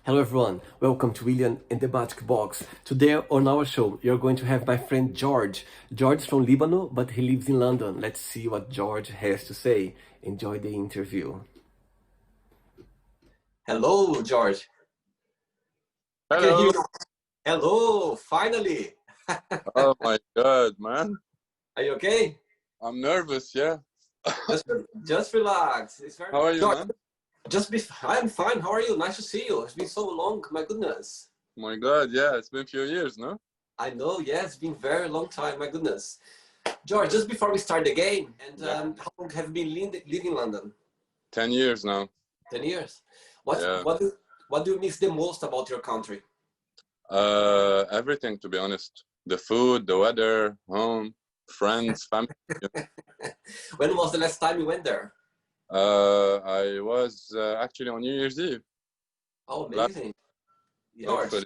Hello everyone, welcome to William and the Magic Box. Today on our show, you're going to have my friend George. George is from Lebanon, but he lives in London. Let's see what George has to say. Enjoy the interview. Hello, George. I can hear Hello. you. Hello, finally. Oh my God, man. Are you okay? I'm nervous, yeah. Just, just relax. It's very How are you, George. man? I'm fine. How are you? Nice to see you. It's been so long. My goodness. My God, yeah, it's been a few years, no? I know. Yeah, it's been a very long time. My goodness. George, just before we start the game, and Yeah. how long have you been living in London? 10 years now. 10 years. What Yeah. what do, what do you miss the most about your country? Everything, to be honest. The food, the weather, home, friends, family. When was the last time you went there? I was actually on New Year's Eve. Oh, Last, amazing. George. hopefully.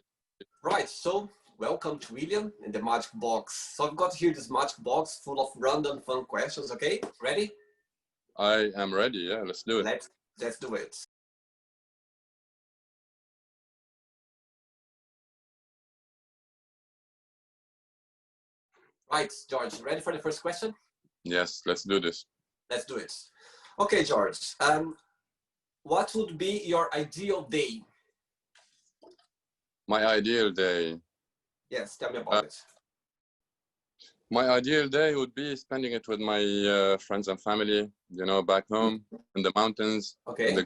Right, so welcome to William in the Magic Box. So I've got here this Magic Box full of random fun questions, okay? Ready? I am ready, yeah, let's do it. Let's do it. Right, George, ready for the first question? Yes, let's do this. Let's do it. Okay, George. What would be your ideal day? My ideal day. Yes, tell me about it. My ideal day would be spending it with my friends and family, you know, back home in the mountains, Okay.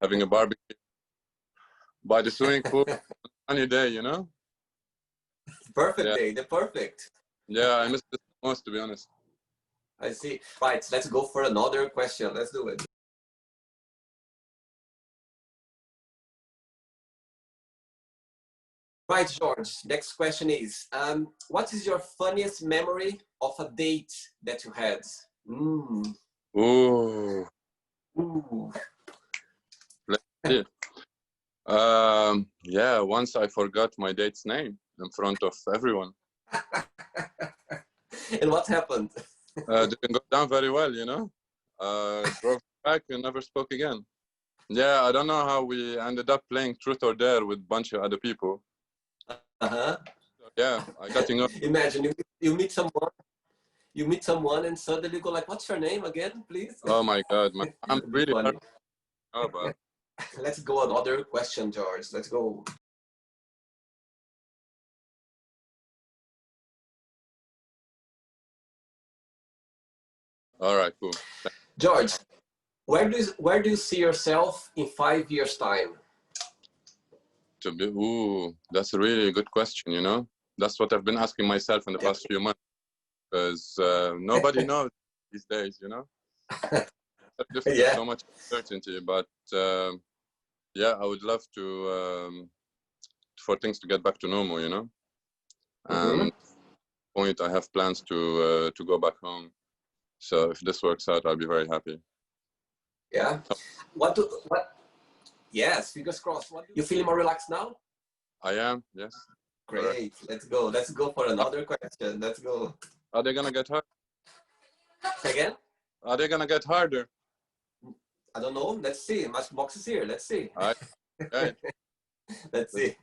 having a barbecue by the swimming pool, sunny day, you know? Perfect Yeah, day, the perfect. yeah, I miss this the most, to be honest. I see. Right, let's go for another question. Let's do it. Right, George. Next question is, what is your funniest memory of a date that you had? Mm. Ooh, Ooh. let's see. Yeah, once I forgot my date's name in front of everyone. And what happened? Didn't go down very well, you know? Drove back and never spoke again. Yeah, I don't know how we ended up playing Truth or Dare with a bunch of other people. Uh-huh. Yeah, I got to know. Imagine you meet someone and suddenly you go like, what's your name again, please? Oh my God, man. It I'm would be really funny. hard to know about. Let's go another question, George. Let's go. All right, cool. George, where do you see yourself in 5 years' time? Ooh, that's a really good question, you know? That's what I've been asking myself in the past few months, because nobody knows these days, you know? There's so much uncertainty, but yeah, I would love to for things to get back to normal, you know? And at this point, I have plans to go back home. So if this works out, I'll be very happy. Yeah. What? Yes, fingers crossed. You feeling more relaxed now? I am, yes. Great. Correct. Let's go. Let's go for another question. Let's go. Are they gonna get hard? Again? Are they gonna get harder? I don't know. Let's see. Magic box is here. Let's see. All right. Okay. Let's see.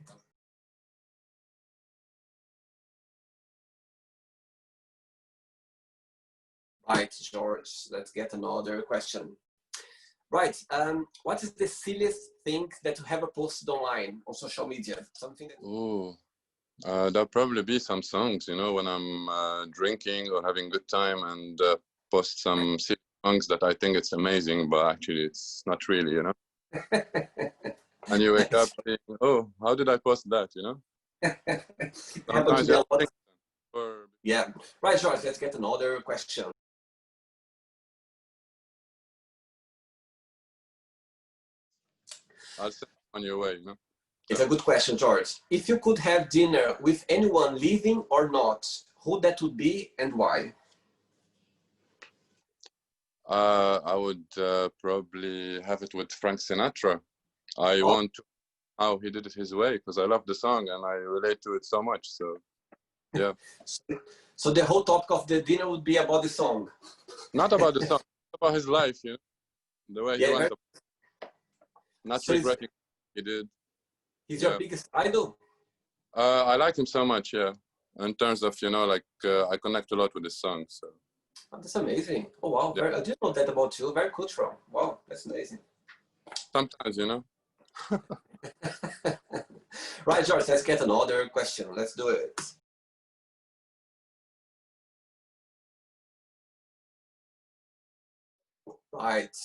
Right, George. Let's get another question. Right. What is the silliest thing that you ever posted online on social media? Something that. Ooh. There'll probably be some songs, you know, when I'm drinking or having good time and post some silly songs that I think it's amazing, but actually it's not really, you know. And you wake up thinking, oh, how did I post that, you know? Sometimes you have to think. Yeah. Right, George, let's get another question. I'll send it on your way, you know. It's a good question, George. If you could have dinner with anyone living or not, who that would be and why? I would probably have it with Frank Sinatra. I want to know how he did it his way because I love the song and I relate to it so much. So, yeah. So the whole topic of the dinner would be about the song? Not about the song, about his life, you know, the way he went. Not regretting what he did. He's your biggest idol? I like him so much, yeah. In terms of, you know, like, I connect a lot with his songs. So. Oh, that's amazing. Oh, wow. Yeah. I didn't know that about you. Very cultural. Wow, that's amazing. Sometimes, you know. Right, George, let's get another question. Let's do it. Right,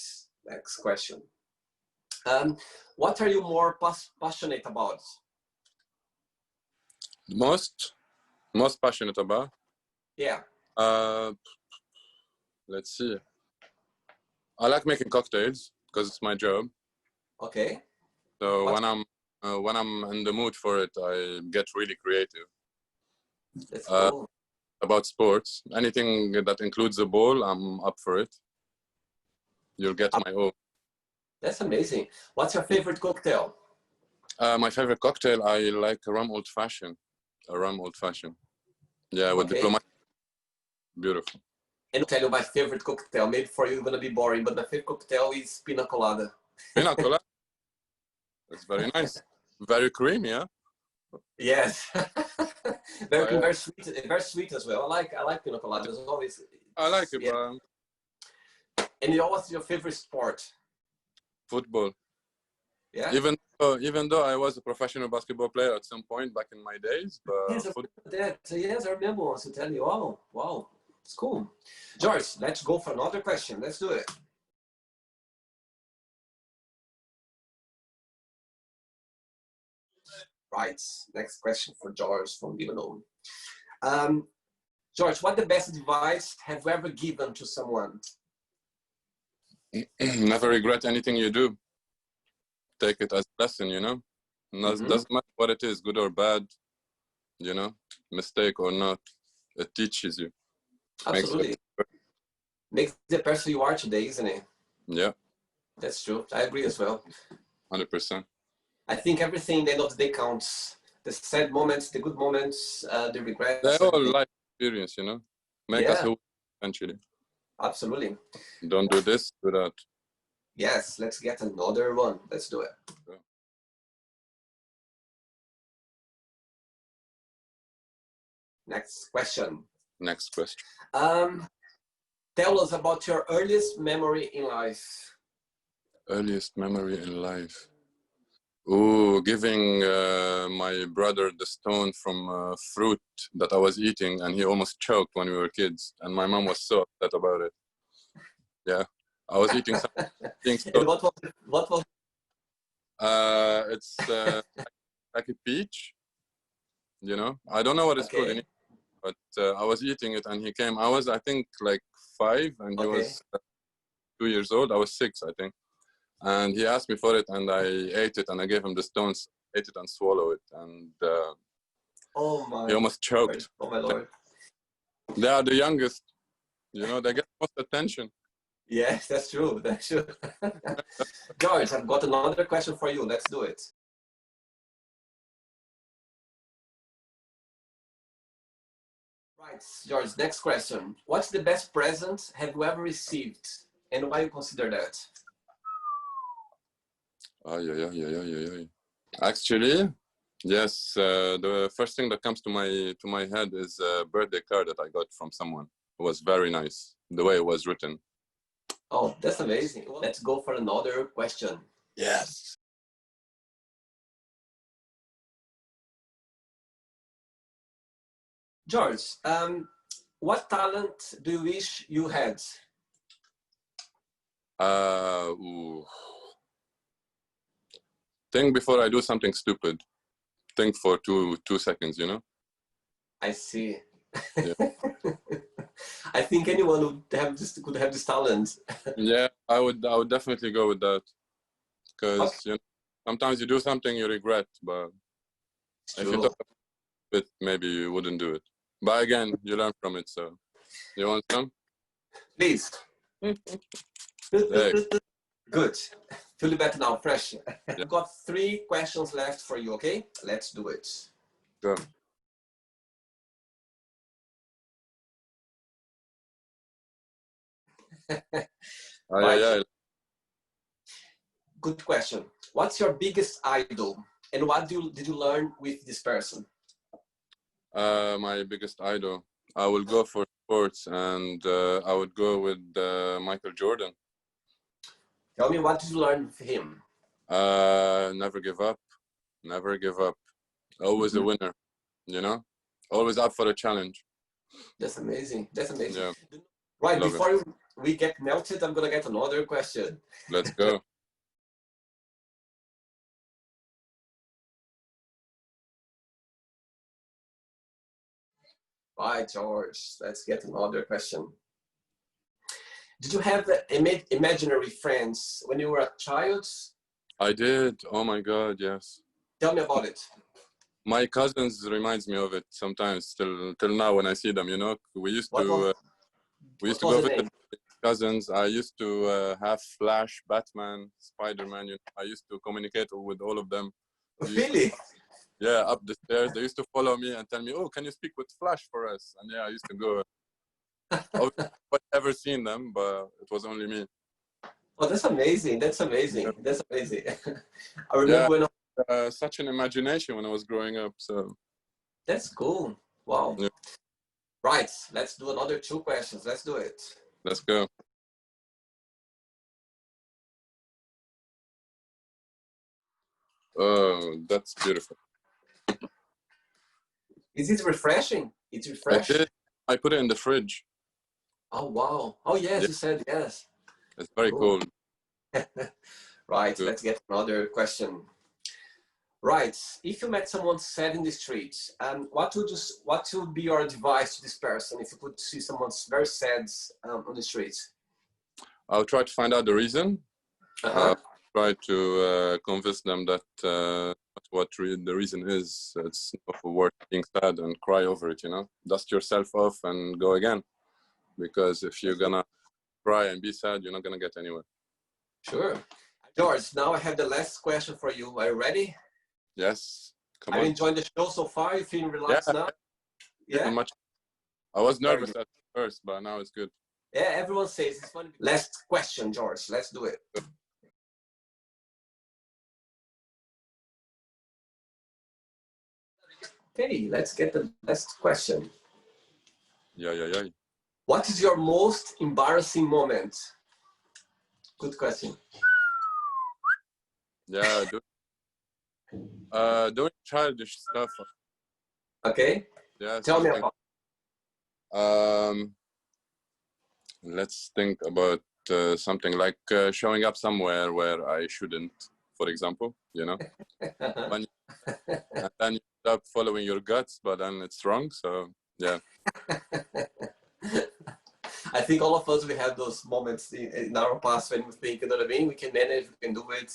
next question. What are you more passionate about? Most passionate about? Yeah. Let's see. I like making cocktails because it's my job. Okay. So when I'm in the mood for it, I get really creative. That's cool. About sports, anything that includes a ball, I'm up for it. You'll get my own. That's amazing. What's your favorite cocktail? My favorite cocktail, I like a rum old fashioned. A rum old fashioned. Yeah, with diplomatic. Beautiful. And I'll tell you my favorite cocktail. Maybe for you it's gonna be boring, but my favorite cocktail is pina colada. Pina colada. That's very nice. Very creamy, yeah. Yes. Very sweet as well. I like pina coladas always. I like it, yeah. And what's your favorite sport? Football. Yeah. Even though I was a professional basketball player at some point back in my days, but yes, I remember once to tell you. Oh, wow, it's cool. George, let's go for another question. Let's do it. Right. Next question for George from Lebanon. George, what the best advice have you ever given to someone? Never regret anything you do. Take it as a lesson, you know. Doesn't matter what it is, good or bad, you know, mistake or not. It teaches you. Absolutely. Makes the person you are today, isn't it? Yeah. That's true. I agree as well. 100%. I think everything at the end of the day counts. The sad moments, the good moments, the regrets. They're all life experience, you know. Make us who eventually. Absolutely. Don't do this, do that. Yes, let's get another one. Let's do it. Yeah. Next question. Next question. Tell us about your earliest memory in life. Earliest memory in life. Oh, giving my brother the stone from fruit that I was eating, and he almost choked when we were kids, and my mom was so upset about it. Yeah, I was eating something. And what was? It's like a peach. You know, I don't know what it's called in English, but I was eating it, and he came. I was, I think, like 5, and he was 2 years old. I was 6, I think. And he asked me for it, and I ate it, and I gave him the stones, ate it and swallowed it, and he almost choked. Oh my Lord! They are the youngest, you know. They get most attention. Yes, that's true. That's true. George, I've got another question for you. Let's do it. Right, George. Next question. What's the best present have you ever received, and why you consider that? Actually, yes. The first thing that comes to my head is a birthday card that I got from someone. It was very nice, the way it was written. Oh, that's amazing. Let's go for another question. Yes. George, what talent do you wish you had? Think before I do something stupid. Think for two seconds, you know? I see. Yeah. I think anyone could have this talent. Yeah, I would definitely go with that. Because you know, sometimes you do something you regret, but if you talk about it, maybe you wouldn't do it. But again, you learn from it, so. You want some? Please. Good. Feel better now, fresh. Yeah. I've got 3 questions left for you, okay? Let's do it. Go. Good question. What's your biggest idol? And what did you learn with this person? My biggest idol. I will go for sports, and I would go with Michael Jordan. Tell me, what did you learn with him? Never give up. Never give up. Always a winner, you know? Always up for a challenge. That's amazing. That's amazing. Yeah. Right, before we get melted, I'm going to get another question. Let's go. Right, George, let's get another question. Did you have imaginary friends when you were a child? I did. Oh my God, yes. Tell me about it. My cousins reminds me of it sometimes till now when I see them, you know. We used to go visit cousins. I used to have Flash, Batman, Spider-Man. You know, I used to communicate with all of them. Really? Yeah, up the stairs. They used to follow me and tell me, "Oh, can you speak with Flash for us?" And yeah, I used to go. I've never seen them, but it was only me. Oh, that's amazing. That's amazing. That's amazing. I remember when such an imagination when I was growing up. So that's cool. Wow. Yeah. Right. Let's do another 2 questions. Let's do it. Let's go. Oh, that's beautiful. Is it refreshing? It's refreshing. I put it in the fridge. Oh, wow. Oh, yes, you said yes. It's very cold. Right, let's get another question. Right, if you met someone sad in the street, what would be your advice to this person if you could see someone very sad on the street? I'll try to find out the reason. Try to convince them that the reason is. It's not worth being sad and cry over it, you know. Dust yourself off and go again. Because if you're gonna cry and be sad, you're not gonna get anywhere. Sure. George, now I have the last question for you. Are you ready? Yes. Come on. Are you enjoying the show so far? You feeling relaxed now? Yeah. Much. I was nervous at first, but now it's good. Yeah, everyone says it's funny. Last question, George. Let's do it. Okay, let's get the last question. Yeah. What is your most embarrassing moment? Good question. Yeah, doing childish stuff. Okay. Yeah. Tell me about. Let's think about something like showing up somewhere where I shouldn't, for example. You know, and then you end up following your guts, but then it's wrong. So yeah. I think all of us, we have those moments in our past when we think, you know what I mean? We can manage, we can do it.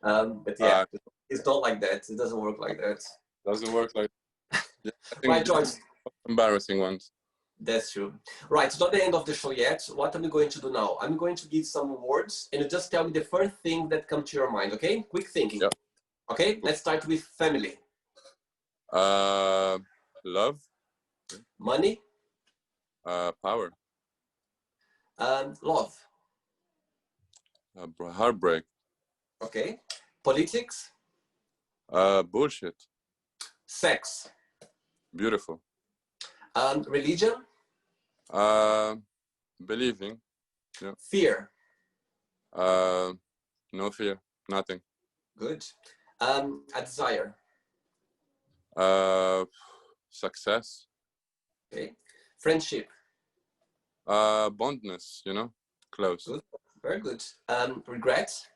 But yeah, it's not like that. It doesn't work like that. Doesn't work like that. Yeah, I think right, George. Embarrassing ones. That's true. Right, it's not the end of the show yet. What am I going to do now? I'm going to give some words and you just tell me the first thing that comes to your mind, okay? Quick thinking. Yep. Okay, let's start with family. Love. Money. Power. Love. Heartbreak. Okay. Politics. Bullshit. Sex. Beautiful. Religion. Believing. Yeah. Fear. No fear. Nothing. Good. A desire. Success. Okay. Friendship. Bondness, you know, close. Good. Very good. Regrets.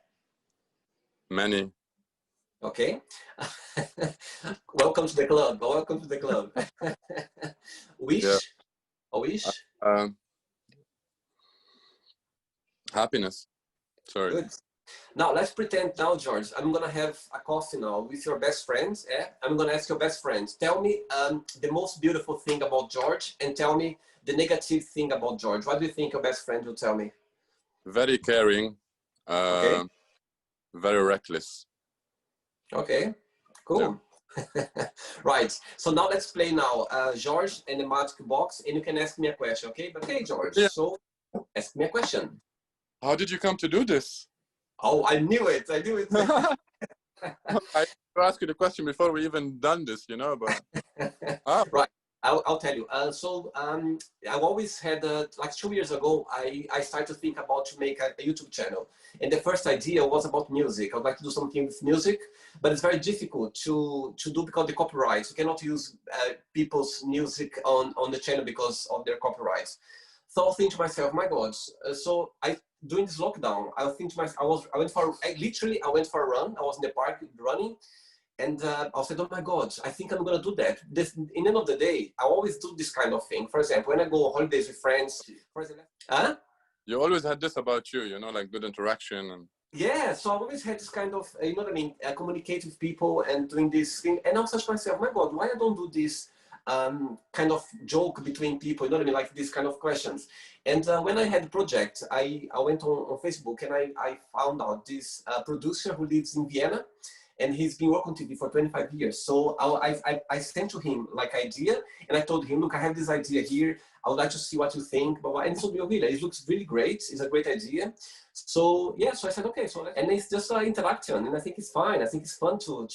Many. Okay. Welcome to the club. Welcome to the club. Wish. Yeah. A wish. Happiness. Sorry. Good. Now let's pretend now, George, I'm gonna have a coffee now with your best friends. I'm gonna ask your best friends. Tell me the most beautiful thing about George, and tell me the negative thing about George. What do you think your best friend will tell me? Very caring. Okay. Very reckless. Okay. Cool. Yeah. Right. So now let's play now, George and the magic box, and you can ask me a question. Okay. Okay, George. Yeah. So ask me a question. How did you come to do this? Oh, I knew it. I knew it. I asked you the question before we even done this, you know, but Right. I'll tell you. I've always had, like 2 years ago, I started to think about to make a YouTube channel. And the first idea was about music. I'd like to do something with music, but it's very difficult to do because of the copyrights. You cannot use people's music on the channel because of their copyrights. So I think to myself, my God. So during this lockdown, I think to myself, I went for a run. I was in the park running. And I said, oh my God, I think I'm going to do that. In the end of the day, I always do this kind of thing. For example, when I go on holidays with friends, for example, you always had this about you, you know, like good interaction. And yeah, so I always had this kind of, you know what I mean, communicate with people and doing this thing. And I was such myself, my God, why I don't do this kind of joke between people, you know what I mean, like these kind of questions. And when I had the project, I went on Facebook and I found out this producer who lives in Vienna. And he's been working on TV for 25 years. So I sent to him like idea, and I told him, look, I have this idea here. I would like to see what you think. And so really, it looks really great. It's a great idea. So yeah, so I said, okay. So and it's just interaction, and I think it's fine. I think it's fun to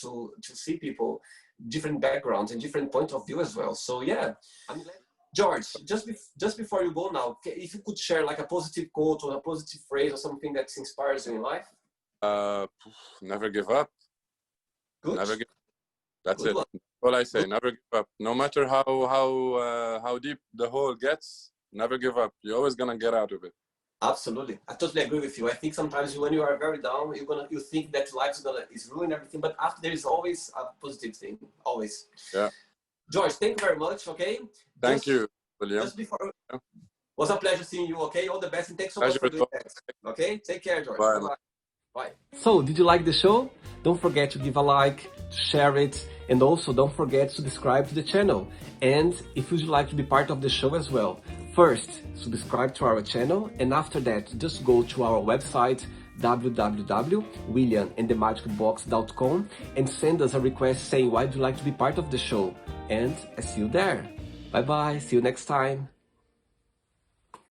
see people, different backgrounds and different point of view as well. So yeah, I'm glad. George, just before you go now, if you could share like a positive quote or a positive phrase or something that inspires you in life. Never give up. Good. Never give up. That's Good it. one. All I say, never give up. No matter how deep the hole gets, never give up. You're always gonna get out of it. Absolutely, I totally agree with you. I think sometimes when you are very down, you think that life is ruining everything, but after there is always a positive thing, always. Yeah. George, thank you very much. Okay. Thank you, William. Just before, was a pleasure seeing you. Okay, all the best, and thanks so much for doing that. Okay, take care, George. Bye. Bye. Bye. So, did you like the show? Don't forget to give a like, to share it, and also don't forget to subscribe to the channel. And if you'd like to be part of the show as well, first, subscribe to our channel, and after that, just go to our website, www.williamandthemagicbox.com, and send us a request saying why do you like to be part of the show. And I see you there. Bye bye, see you next time.